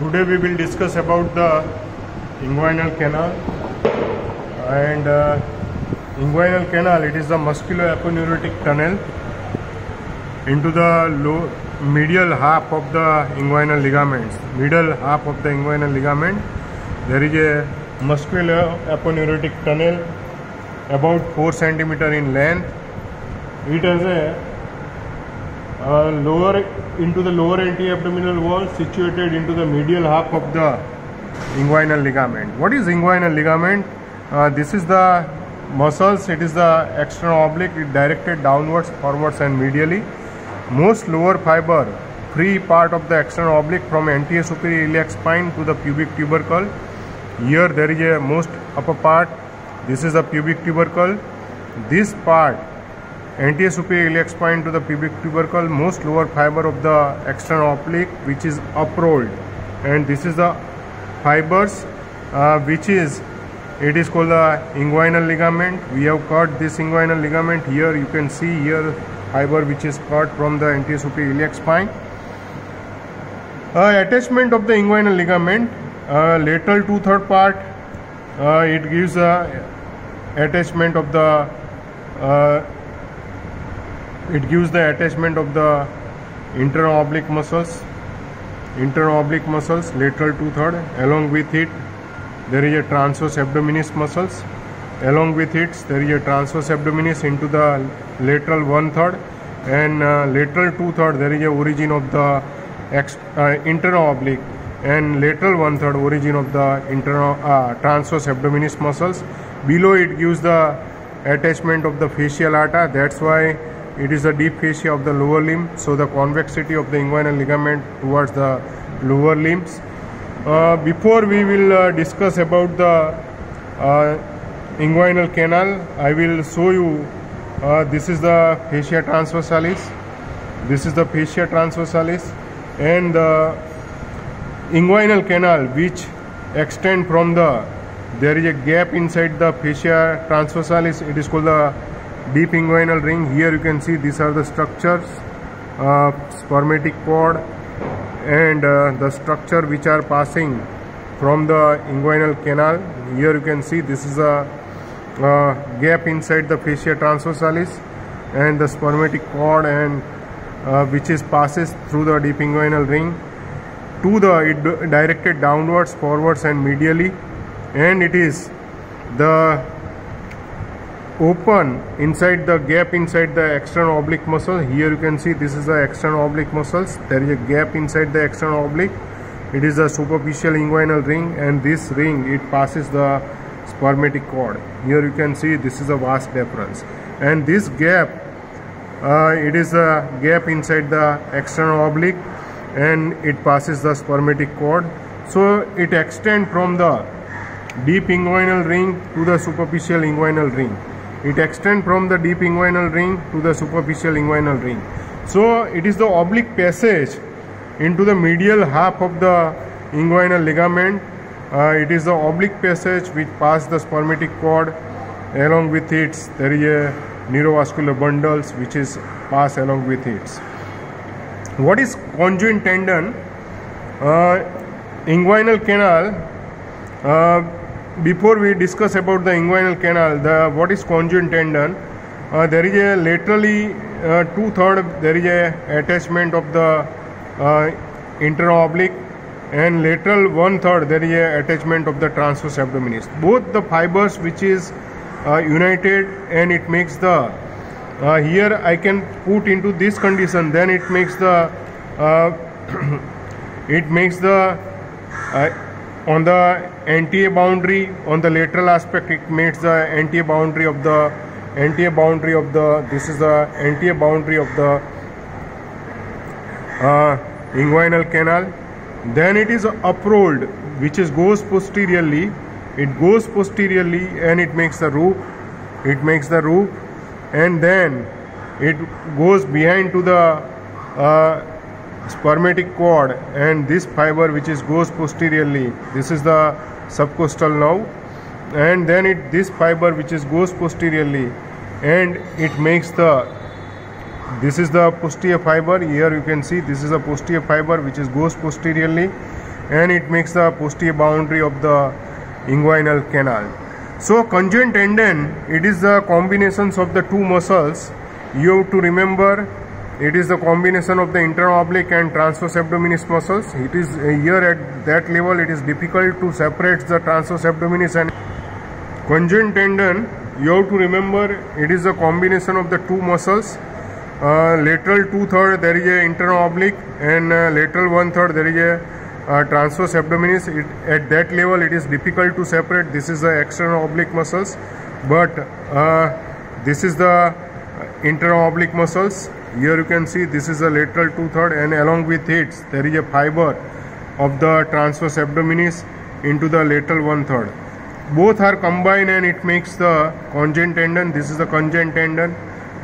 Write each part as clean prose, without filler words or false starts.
Today we will discuss about the inguinal canal. And inguinal canal, it is the musculoaponeurotic tunnel into the medial half of the inguinal ligaments. Middle half of the inguinal ligament, there is a musculoaponeurotic tunnel about 4 cm in length. It has a lower anti-abdominal wall situated into the medial half of the inguinal ligament. What is inguinal ligament? This is the muscles. It is the external oblique. It directed downwards, forwards and medially. Most lower fiber, free part of the external oblique from anterior superior iliac spine to the pubic tubercle. Here there is a most upper part. This is the pubic tubercle. This part, anterior superior iliac spine to the pubic tubercle, most lower fiber of the external oblique, which is uprolled, and this is the fibers it is called the inguinal ligament. We have cut this inguinal ligament. Here you can see here fiber which is cut from the anterior superior iliac spine. Attachment of the inguinal ligament, lateral 2/3 part, it gives a attachment of the internal oblique muscles, lateral 2/3. Along with it there is a transverse abdominis muscles. Along with it there is a transverse abdominis into the lateral 1/3, and lateral 2/3 there is a origin of the internal oblique, and lateral 1/3 origin of the internal transverse abdominis muscles. Below it gives the attachment of the facial artery. That's why it is the deep fascia of the lower limb, so the convexity of the inguinal ligament towards the lower limbs. Before we will discuss about the inguinal canal, I will show you this is the fascia transversalis. This is the fascia transversalis, and the inguinal canal which extend from there is a gap inside the fascia transversalis. It is called the deep inguinal ring. Here you can see these are the structures, spermatic cord, and the structure which are passing from the inguinal canal. Here you can see this is a gap inside the fascia transversalis, and the spermatic cord, and which passes through the deep inguinal ring to it directed downwards, forwards and medially, and it is the open inside the gap inside the external oblique muscle. Here you can see this is the external oblique muscles. There is a gap inside the external oblique. It is a superficial inguinal ring, and this ring it passes the spermatic cord. Here you can see this is a vas deferens, and this gap it is a gap inside the external oblique, and it passes the spermatic cord. So it extends from the deep inguinal ring to the superficial inguinal ring. It extends from the deep inguinal ring to the superficial inguinal ring. So it is the oblique passage into the medial half of the inguinal ligament. It is the oblique passage which passes the spermatic cord. Along with it there is a neurovascular bundles which is passed along with it. What is conjoint tendon? Inguinal canal, before we discuss about the inguinal canal, what is conjoint tendon? There is a laterally 2/3 there is a attachment of the internal oblique, and lateral 1/3 there is a attachment of the transverse abdominis. Both the fibers which is united, and it makes the here I can put into this condition, then it makes the on the anterior boundary, on the lateral aspect, it makes the anterior boundary of the this is the anterior boundary of the inguinal canal. Then it is uprolled, which goes posteriorly. It goes posteriorly, and it makes the roof. And then it goes behind to the spermatic cord, and this fiber which goes posteriorly, this is the subcostal nerve, and then this fiber which goes posteriorly, and it makes this is the posterior fiber. Here you can see this is a posterior fiber which goes posteriorly, and it makes the posterior boundary of the inguinal canal. So conjoint tendon, it is the combinations of the two muscles. You have to remember, it is the combination of the internal oblique and transverse abdominis muscles. It is here at that level it is difficult to separate the transverse abdominis and conjoint tendon. You have to remember, it is a combination of the two muscles. Lateral 2/3 there is a internal oblique, and lateral 1/3 there is a transverse abdominis. At that level it is difficult to separate. This is the external oblique muscles, but this is the internal oblique muscles. Here you can see this is the lateral 2/3, and along with it there is a fiber of the transverse abdominis into the lateral 1/3. Both are combined and it makes the conjoint tendon. This is the conjoint tendon,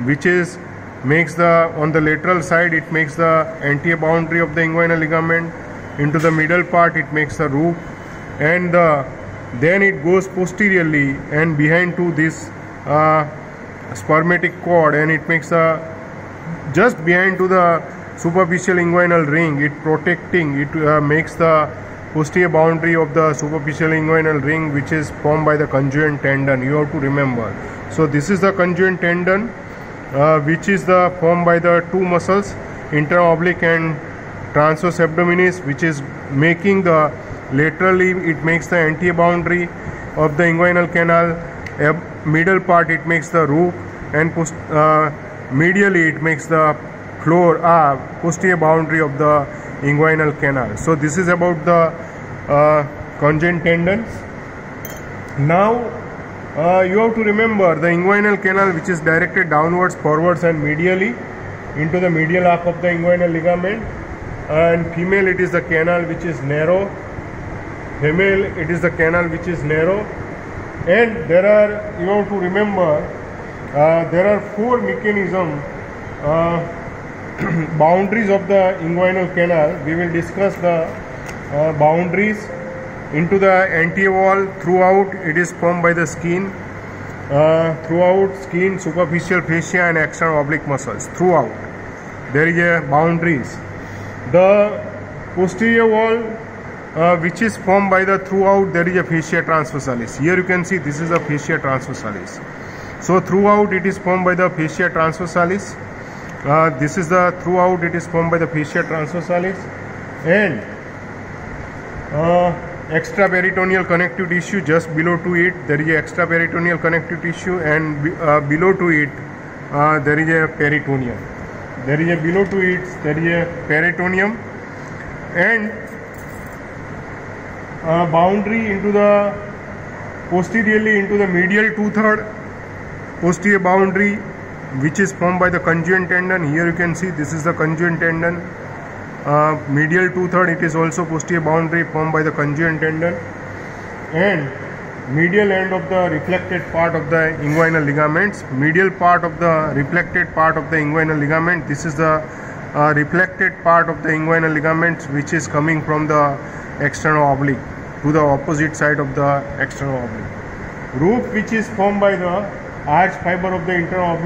which is makes the, on the lateral side it makes the anterior boundary of the inguinal ligament. Into the middle part it makes the roof, and then it goes posteriorly and behind to this spermatic cord, and it makes a just behind to the superficial inguinal ring. It protecting, it makes the posterior boundary of the superficial inguinal ring, which is formed by the conjoint tendon. You have to remember. So this is the conjoint tendon, which is the formed by the two muscles, internal oblique and transverse abdominis, which is making the laterally it makes the anterior boundary of the inguinal canal. Middle part it makes the roof, and medially it makes the floor, posterior boundary of the inguinal canal. So this is about the conjoint tendons. Now you have to remember the inguinal canal, which is directed downwards, forwards and medially into the medial half of the inguinal ligament. And female it is the canal which is narrow. Female it is the canal which is narrow. And there are, you have to remember, there are four mechanisms, boundaries of the inguinal canal. We will discuss the boundaries. Into the anterior wall, throughout it is formed by the skin, throughout skin, superficial fascia and external oblique muscles. Throughout there is a boundaries. The posterior wall, which is formed by the throughout, there is a fascia transversalis. Here you can see this is a fascia transversalis. So throughout it is formed by the fascia transversalis. This is the throughout it is formed by the fascia transversalis, and extraperitoneal connective tissue just below to it there is a extraperitoneal connective tissue, and below to it there is a peritoneum. There is a below to it there is a peritoneum, and boundary into the posteriorly into the medial 2/3 posterior boundary, which is formed by the conjoint tendon. Here you can see this is the conjoint tendon. Medial 2/3 it is also posterior boundary formed by the conjoint tendon, and medial end of the reflected part of the inguinal ligaments. Medial part of the reflected part of the inguinal ligament, this is the reflected part of the inguinal ligaments, which is coming from the external oblique to the opposite side of the external oblique. Roof, which is formed by the arch fiber of the internal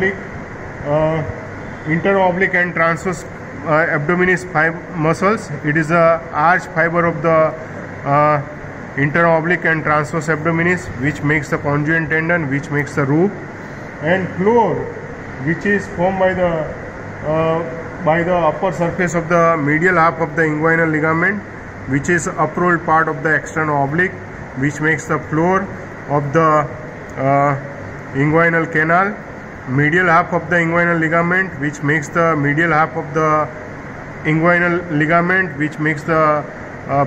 oblique and transverse abdominis muscles. It is the arch fiber of the internal oblique and transverse abdominis, which makes the conjoint tendon, which makes the roof. And floor, which is formed by the upper surface of the medial half of the inguinal ligament, which is uprolled part of the external oblique, which makes the floor of the inguinal canal. Medial half of the inguinal ligament, which makes the medial half of the inguinal ligament, which makes the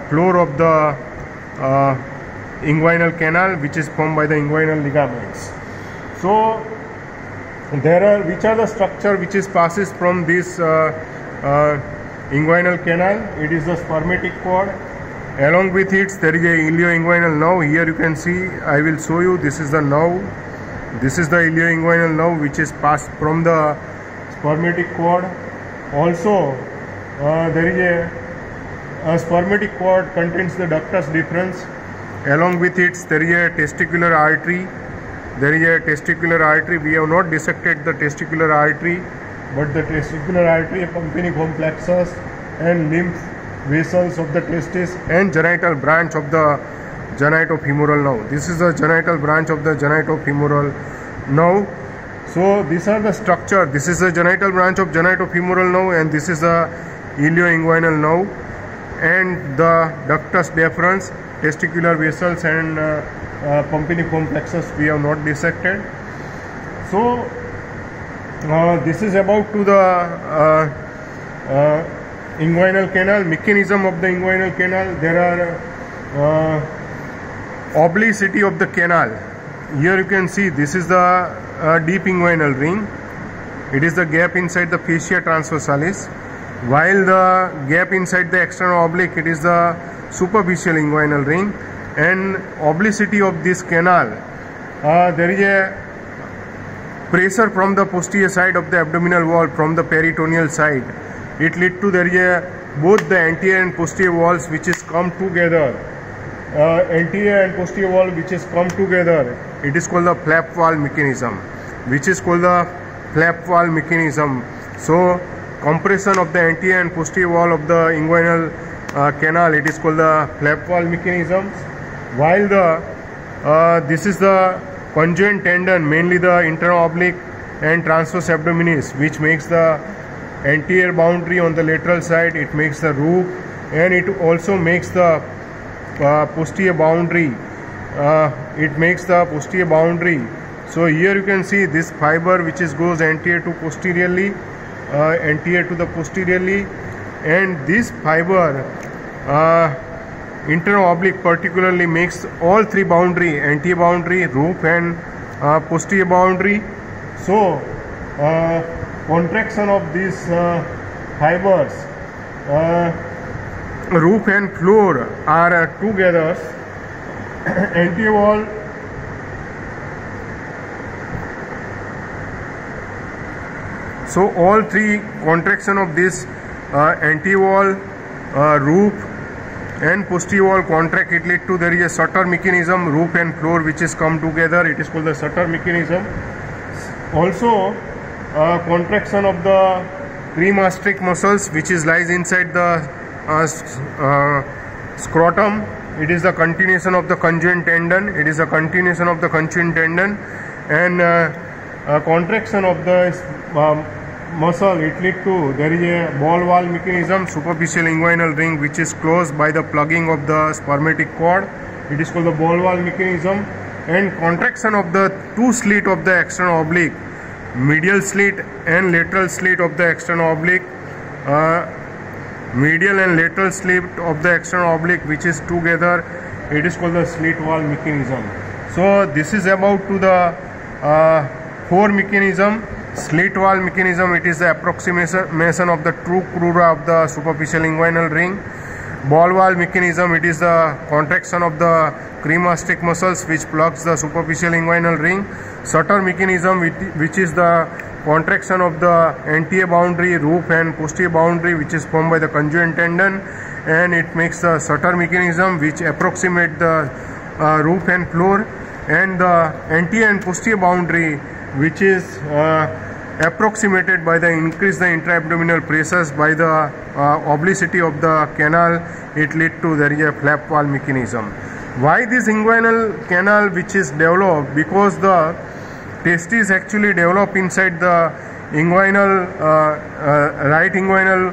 floor of the inguinal canal, which is formed by the inguinal ligaments. So there are, which are the structure which is passes from this inguinal canal? It is the spermatic cord. Along with it there is a ilioinguinal nerve. Here you can see, I will show you, this is the nerve. This is the ilioinguinal nerve, which is passed from the spermatic cord. Also there is a spermatic cord contains the ductus deferens. Along with it there is a testicular artery. There is a testicular artery. We have not dissected the testicular artery, but the testicular artery accompanying from plexus and lymph vessels of the testis and genital branch of the genitofemoral nerve. This is the genital branch of the genitofemoral nerve. So these are the structure. This is the genital branch of genitofemoral nerve, and this is the ilioinguinal nerve, and the ductus deferens, testicular vessels, and pumpiniform plexus we have not dissected. So this is about to the inguinal canal. Mechanism of the inguinal canal. There are obliquity of the canal. Here you can see this is the deep inguinal ring. It is the gap inside the fascia transversalis, while the gap inside the external oblique, it is the superficial inguinal ring. And obliquity of this canal, there is a pressure from the posterior side of the abdominal wall, from the peritoneal side. It lead to there is a both the anterior and posterior walls which is come together. Anterior and posterior wall which is come together. It is called the flap wall mechanism. So compression of the anterior and posterior wall of the inguinal canal, it is called the flap wall mechanism. While the this is the conjoint tendon, mainly the internal oblique and transverse abdominis, which makes the anterior boundary on the lateral side. It makes the roof, and it also makes the posterior boundary. So here you can see this fiber which is goes anterior to posteriorly, and this fiber internal oblique particularly makes all three boundary: anterior boundary, roof, and posterior boundary. So contraction of these fibers, roof and floor are together. Anterior wall, so all three contraction of this anterior wall, roof, and posterior wall contract. It lead to there is a Sutter mechanism, roof and floor, which is come together. It is called the Sutter mechanism. Also contraction of the cremastric muscles, which is lies inside the scrotum. It is the continuation of the conjoint tendon. And contraction of the muscle, it lead to there is a ball wall mechanism, superficial inguinal ring, which is closed by the plugging of the spermatic cord. It is called the ball wall mechanism. And contraction of the two slit of the external oblique, medial slit and lateral slit of the external oblique, medial and lateral slit of the external oblique, which is together. It is called the slit wall mechanism. So this is about to the core mechanism. Slit wall mechanism, it is the approximation of the true crura of the superficial inguinal ring. Ball wall mechanism, it is the contraction of the cremastric muscles which plugs the superficial inguinal ring. Sutter mechanism, which is the contraction of the anterior boundary, roof, and posterior boundary, which is formed by the conjoint tendon, and it makes the Sutter mechanism, which approximate the roof and floor, and the anterior and posterior boundary, which is approximated by the increase the intra-abdominal pressures by the obliquity of the canal. It lead to there is a flap wall mechanism. Why this inguinal canal which is developed? Because the testes actually develop inside the inguinal right inguinal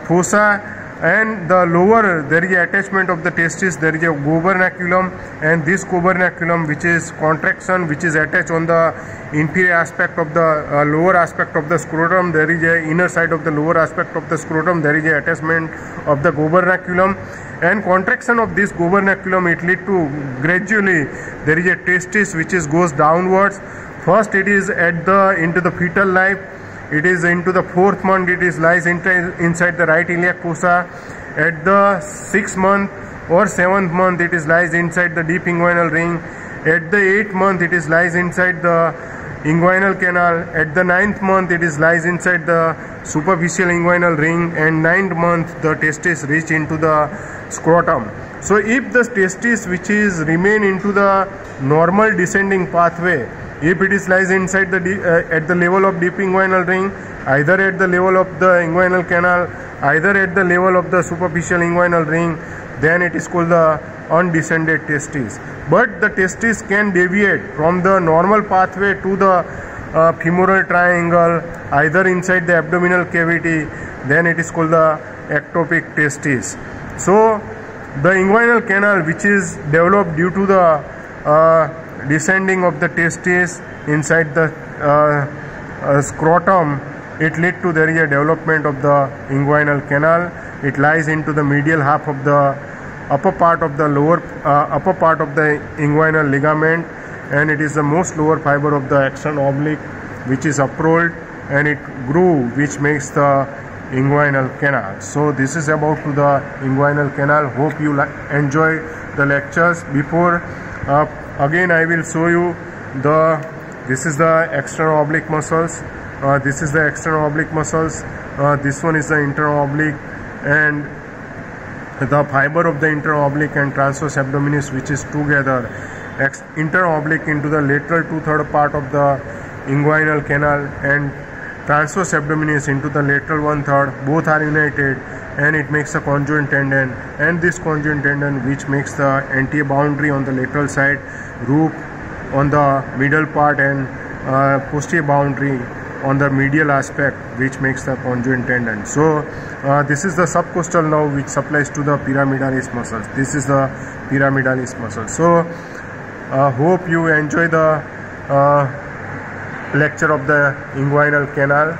fossa, and the lower there is a attachment of the testis. There is a gubernaculum, and this gubernaculum, which is contraction, which is attached on the inferior aspect of the lower aspect of the scrotum. There is a inner side of the lower aspect of the scrotum. There is a attachment of the gubernaculum, and contraction of this gubernaculum, it lead to gradually there is a testis which is goes downwards. First it is at the into the fetal life. It is into the 4th month, it is lies inside the right iliac fossa. At the 6th month or 7th month, it is lies inside the deep inguinal ring. At the 8th month, it is lies inside the inguinal canal. At the 9th month, it is lies inside the superficial inguinal ring, and 9th month the testis reach into the scrotum. So if the testis which is remain into the normal descending pathway, if it is lies inside the at the level of deep inguinal ring, either at the level of the inguinal canal either at the level of the superficial inguinal ring, then it is called the undescended testis. But the testis can deviate from the normal pathway to the femoral triangle, either inside the abdominal cavity, then it is called the ectopic testis. So the inguinal canal, which is developed due to the descending of the testis inside the scrotum, it lead to there is a development of the inguinal canal. It lies into the medial half of the upper part of the upper part of the inguinal ligament, and it is the most lower fiber of the external oblique, which is uprolled, and it groove, which makes the inguinal canal. So this is about to the inguinal canal. Hope you enjoy the lectures. Before again I will show you this is the external oblique muscles. This is the external oblique muscles. This one is the internal oblique, and the fiber of the internal oblique and transverse abdominis, which is together. Internal oblique into the lateral 2/3 part of the inguinal canal, and transverse abdominis into the lateral 1/3. Both are united, and it makes a conjoint tendon, and this conjoint tendon, which makes the anterior boundary on the lateral side, roof on the middle part, and posterior boundary on the medial aspect, which makes the conjoint tendon. So this is the subcostal nerve, which supplies to the pyramidalis muscles. This is the pyramidalis muscle. So hope you enjoy the lecture of the inguinal canal.